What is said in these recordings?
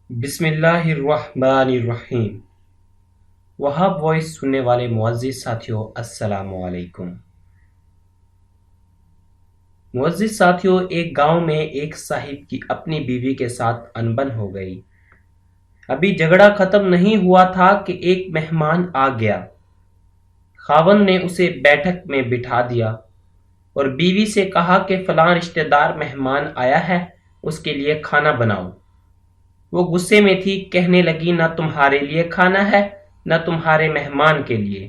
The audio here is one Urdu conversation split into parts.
بسم اللہ الرحمن الرحیم۔ وہاب وائس سننے والے معزز ساتھیوں، السلام علیکم۔ معزز ساتھیوں، ایک گاؤں میں ایک صاحب کی اپنی بیوی کے ساتھ انبن ہو گئی۔ ابھی جھگڑا ختم نہیں ہوا تھا کہ ایک مہمان آ گیا۔ خاوند نے اسے بیٹھک میں بٹھا دیا اور بیوی سے کہا کہ فلاں رشتہ دار مہمان آیا ہے، اس کے لیے کھانا بناؤ۔ وہ غصے میں تھی، کہنے لگی نہ تمہارے لیے کھانا ہے نہ تمہارے مہمان کے لیے۔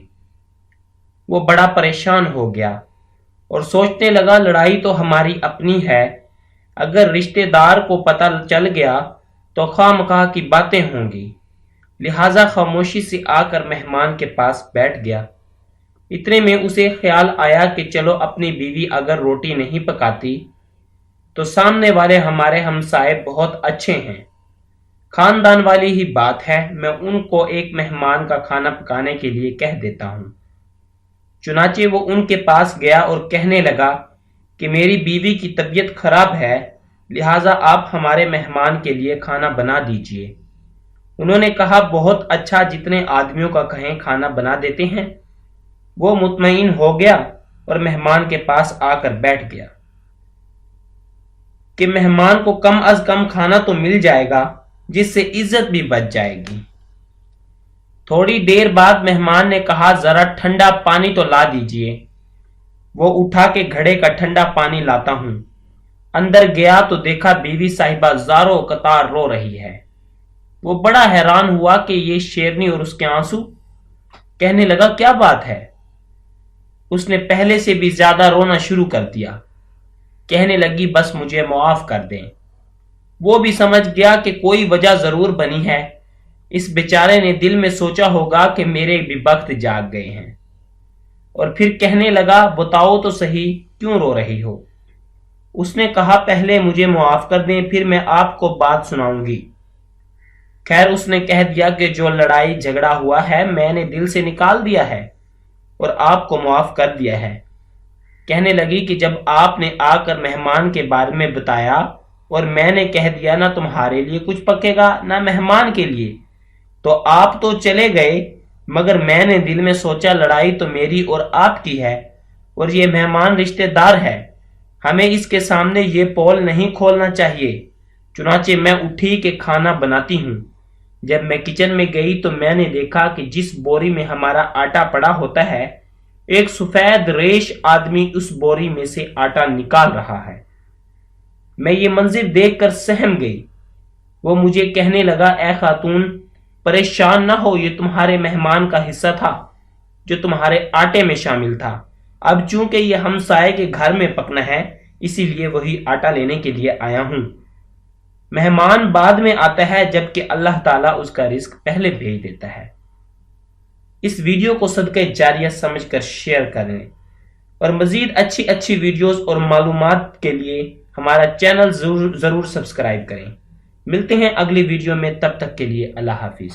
وہ بڑا پریشان ہو گیا اور سوچنے لگا لڑائی تو ہماری اپنی ہے، اگر رشتہ دار کو پتہ چل گیا تو خواہ مخواہ کی باتیں ہوں گی، لہٰذا خاموشی سے آ کر مہمان کے پاس بیٹھ گیا۔ اتنے میں اسے خیال آیا کہ چلو اپنی بیوی اگر روٹی نہیں پکاتی تو سامنے والے ہمارے ہمسائے بہت اچھے ہیں، خاندان والی ہی بات ہے، میں ان کو ایک مہمان کا کھانا پکانے کے لیے کہہ دیتا ہوں۔ چنانچہ وہ ان کے پاس گیا اور کہنے لگا کہ میری بیوی کی طبیعت خراب ہے، لہٰذا آپ ہمارے مہمان کے لیے کھانا بنا دیجئے۔ انہوں نے کہا بہت اچھا، جتنے آدمیوں کا کہیں کھانا بنا دیتے ہیں۔ وہ مطمئن ہو گیا اور مہمان کے پاس آ کر بیٹھ گیا کہ مہمان کو کم از کم کھانا تو مل جائے گا، جس سے عزت بھی بچ جائے گی۔ تھوڑی دیر بعد مہمان نے کہا ذرا ٹھنڈا پانی تو لا دیجئے۔ وہ اٹھا کے گھڑے کا ٹھنڈا پانی لاتا ہوں۔ اندر گیا تو دیکھا بیوی صاحبہ زاروں قطار رو رہی ہے۔ وہ بڑا حیران ہوا کہ یہ شیرنی اور اس کے آنسو۔ کہنے لگا کیا بات ہے؟ اس نے پہلے سے بھی زیادہ رونا شروع کر دیا۔ کہنے لگی بس مجھے معاف کر دیں۔ وہ بھی سمجھ گیا کہ کوئی وجہ ضرور بنی ہے، اس بیچارے نے دل میں سوچا ہوگا کہ میرے بھی وقت جاگ گئے ہیں، اور پھر کہنے لگا بتاؤ تو صحیح کیوں رو رہی ہو؟ اس نے کہا پہلے مجھے معاف کر دیں، پھر میں آپ کو بات سناؤں گی۔ خیر اس نے کہہ دیا کہ جو لڑائی جھگڑا ہوا ہے میں نے دل سے نکال دیا ہے اور آپ کو معاف کر دیا ہے۔ کہنے لگی کہ جب آپ نے آ کر مہمان کے بارے میں بتایا اور میں نے کہہ دیا نہ تمہارے لیے کچھ پکے گا نہ مہمان کے لیے، تو آپ تو چلے گئے، مگر میں نے دل میں سوچا لڑائی تو میری اور آپ کی ہے، اور یہ مہمان رشتہ دار ہے، ہمیں اس کے سامنے یہ پول نہیں کھولنا چاہیے۔ چنانچہ میں اٹھی کہ کھانا بناتی ہوں۔ جب میں کچن میں گئی تو میں نے دیکھا کہ جس بوری میں ہمارا آٹا پڑا ہوتا ہے، ایک سفید ریش آدمی اس بوری میں سے آٹا نکال رہا ہے۔ میں یہ منظر دیکھ کر سہم گئی۔ وہ مجھے کہنے لگا اے خاتون پریشان نہ ہو، یہ تمہارے مہمان کا حصہ تھا جو تمہارے آٹے میں شامل تھا، اب چونکہ یہ ہمسائے کے گھر میں پکنا ہے اسی لیے وہی آٹا لینے کے لیے آیا ہوں۔ مہمان بعد میں آتا ہے جبکہ اللہ تعالیٰ اس کا رزق پہلے بھیج دیتا ہے۔ اس ویڈیو کو صدقہ جاریہ سمجھ کر شیئر کریں، اور مزید اچھی ویڈیوز اور معلومات کے لیے ہمارا چینل ضرور سبسکرائب کریں۔ ملتے ہیں اگلی ویڈیو میں، تب تک کے لیے اللہ حافظ۔